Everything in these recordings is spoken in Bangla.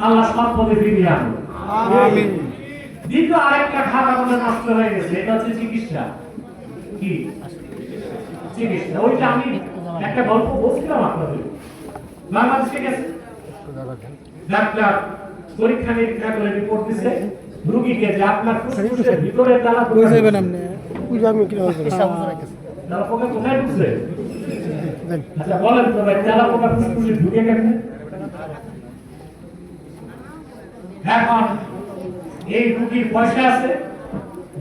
আল্লাহ সব পথে ফিরিয়ে আনবে। আমিন। দ্বিতীয় আরেকটা খাত আমাদের নষ্ট হয়ে গেছে, এটা হচ্ছে চিকিৎসা। কি চিকিৎসা? ওইটা আমি একটা গল্প বলছিলাম আপনাদের। বাংলাদেশে গেছে ডাক্তার পরীক্ষা নিরীক্ষা করে রিপোর্ট দিছে রোগীকে যে আপনার ফুসফুসের ভিতরে তালা পোকা যাবেন আপনি তালা পোকা কোথায় ঢুকছে? আচ্ছা বলেন তো ভাই, তালা পোকা ফুসফুসে ঢুকে কেমনে? এখন এই রোগীর পয়সা আছে,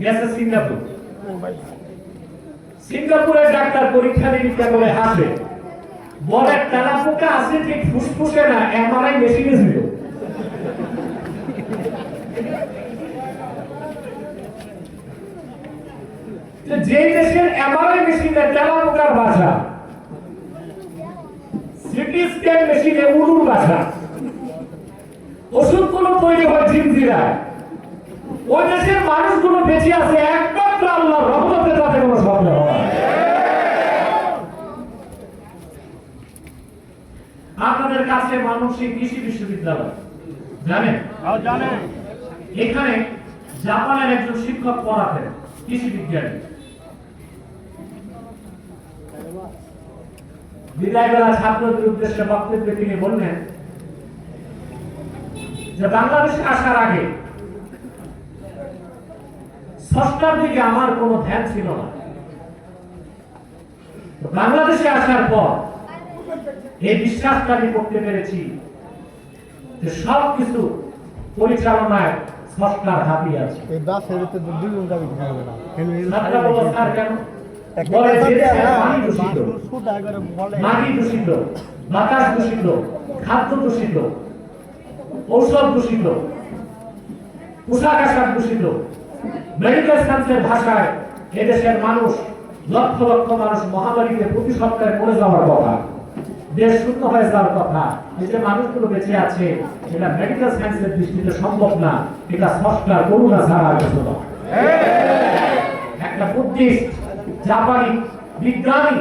গেছে সিঙ্গাপুর। সিঙ্গাপুরের ডাক্তার পরীক্ষা নিরীক্ষা করে হাসে, বলে তালা পোকা আছে ঠিক ফুসফুসে না, এমআরআই মেশিনে ছিল। যে দেশের এমআরআই মেশিনে তেলা পোকার ভাষা, সিটি স্ক্যান মেশিনে উলুর ভাষা, ওষুধগুলো তৈরি হয় ঝিমঝিরায়, ওই দেশের মানুষগুলো বেঁচে আছে একমাত্র আল্লাহর রহমতে, তাতে কোনো সন্দেহ হয়। আপনাদের কাছে মানসিক কৃষি বিশ্ববিদ্যালয় জানেন? জানেন। এখানে জাপানের একজন শিক্ষক পড়াতেন, কৃষি বিজ্ঞানী। বিদায়বেলা ছাত্রদের উদ্দেশ্যে বক্তব্যে তিনি বললেন যে বাংলাদেশে আসার আগে স্রষ্টার দিকে আমার কোনো ধ্যান ছিল না, বাংলাদেশে আসার পর এই বিশ্বাসটা আমি করতে পেরেছি যে সবকিছু পরিচালনায় স্রষ্টার হাতই আছে। মাটি দূষিত, বাতাস দূষিত, খাদ্য দূষিত, ঔষধ দূষিত, পোশাক আশাক দূষিত। মেডিকেল সায়েন্সের ভাষায় এদেশের মানুষ লক্ষ লক্ষ মানুষ মহামারীতে প্রতি সপ্তাহে মরে যাওয়ার কথা, দেশ শূন্য হয়ে যাওয়ার কথা। এই যে মানুষগুলো বেঁচে আছে, এটা মেডিকেল সায়েন্সের দৃষ্টিতে সম্ভব না, এটা স্রষ্টার করুণা ছাড়া কিছু না। একটা বুদ্ধিস্ট জাপানি বিজ্ঞানী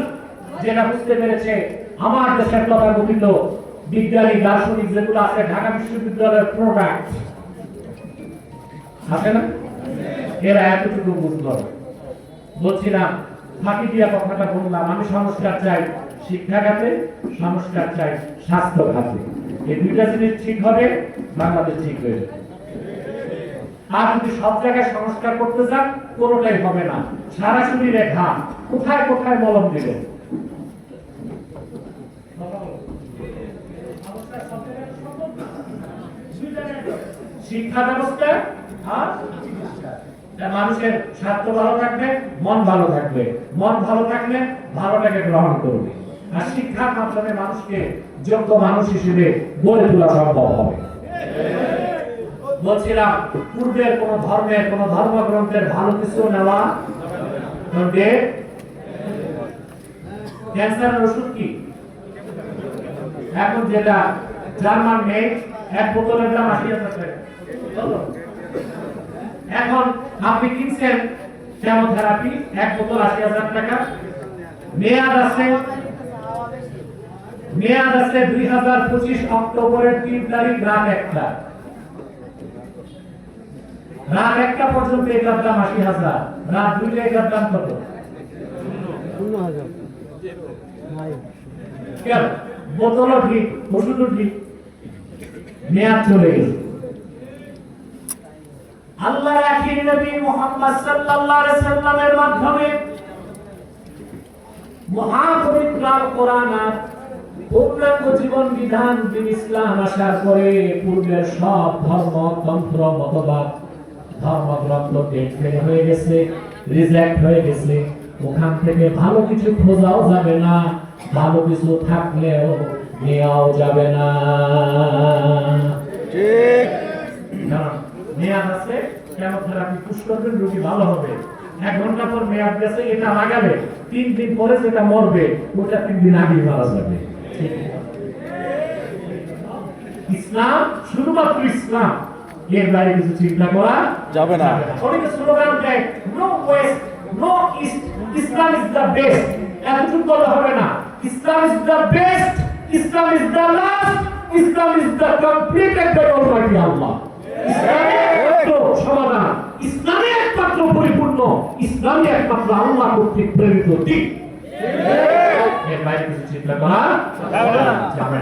যেটা বুঝতে পেরেছে, আমার দেশের তথাকথিত বিজ্ঞানী দার্শনিক যেগুলো আছে ঢাকা বিশ্ববিদ্যালয়ের প্রোডাক্ট আছে না, এরা এতটুকু বুঝলো। বলছিলাম ফাঁকি দিয়া কথাটা বললাম, আমি সংস্কার চাই শিক্ষা খাতে, সংস্কার চাই স্বাস্থ্য খাতে। এই দুইটা জিনিস ঠিক হবে, বাংলাদেশ ঠিক হয়ে যাবে। আর যদি সব জায়গায় সংস্কার করতে যান, কোনোটাই হবে না। সারা শরীরে ঘাম, কোথায় কোথায় মলম দিবেন? শিক্ষা ব্যবস্থা আর মানুষের স্বাস্থ্য ভালো থাকবে, মন ভালো থাকবে, মন ভালো থাকলে ভালোটাকে গ্রহণ করবে। আর শিক্ষার মাধ্যমে মানুষকে যোগ্য মানুষ হিসেবে গড়ে তোলা সম্ভব হবে। বলছিলাম পূর্বের কোন ধর্মের কোন ধর্মগ্রন্থের ভালো কিছু নেওয়া, ক্যান্সারের ওষুধ কি এখন যেটা জার্মান মেড, এক বোতলের দাম 80,000 টাকা। এখন আপনি কিনছেন কেমোথেরাপি, এক বোতল 80,000 টাকা। মেয়াদ আছে 2025 অক্টোবরের 3 তারিখ রাত 1টা। রাত 1টা পর্যন্ত এটার দাম 80,000, রাত 2টা এটার দাম কত? 15,000। বোতলও ঠিক, ওষুধও ঠিক, মেয়াদ চলে গেছে। আল্লাহর আখির নবী মুহাম্মদ সাল্লাল্লাহু আলাইহি সাল্লামের মাধ্যমে মহাপবিত্র কোরআন পূর্ণাঙ্গ জীবন বিধান দিন ইসলাম আসার পরে পূর্বের সব ধর্মতন্ত্র মতবাদ ধর্মগ্রন্থ ফেল হয়ে গেছে, রিজেক্ট হয়ে গেছে। ওখান থেকে ভালো কিছু খোঁজাও যাবে না, ভালো কিছু থাকলেও নেওয়াও যাবে না। ঠিক না? মেয়াদ আছে, কেমোথেরাপি পুশ করবেন, রোগী ভালো হবে। 1 ঘন্টা পর মেয়াদ গেছে, এটা লাগাবে, 3 দিন পরে যেটা মরবে ওটা 3 দিন আগে মারা যাবে। ইসলাম শুধুমাত্র ইসলাম, এর বাইরে কিছু চিন্তা করা যাবে না। অনেকে স্লোগান দেয় no west no east, Islam is the best. এতটুকু বলা হবে না, Islam is the best, Islam is the last, Islam is the completed by almighty Allah. সমাধান ইসলামে একমাত্র পরিপূর্ণ, ইসলামই একমাত্র আল্লাহ কর্তৃক প্রেরিত দিক। এর বাইরে কিছু চিন্তা করা যাবে না।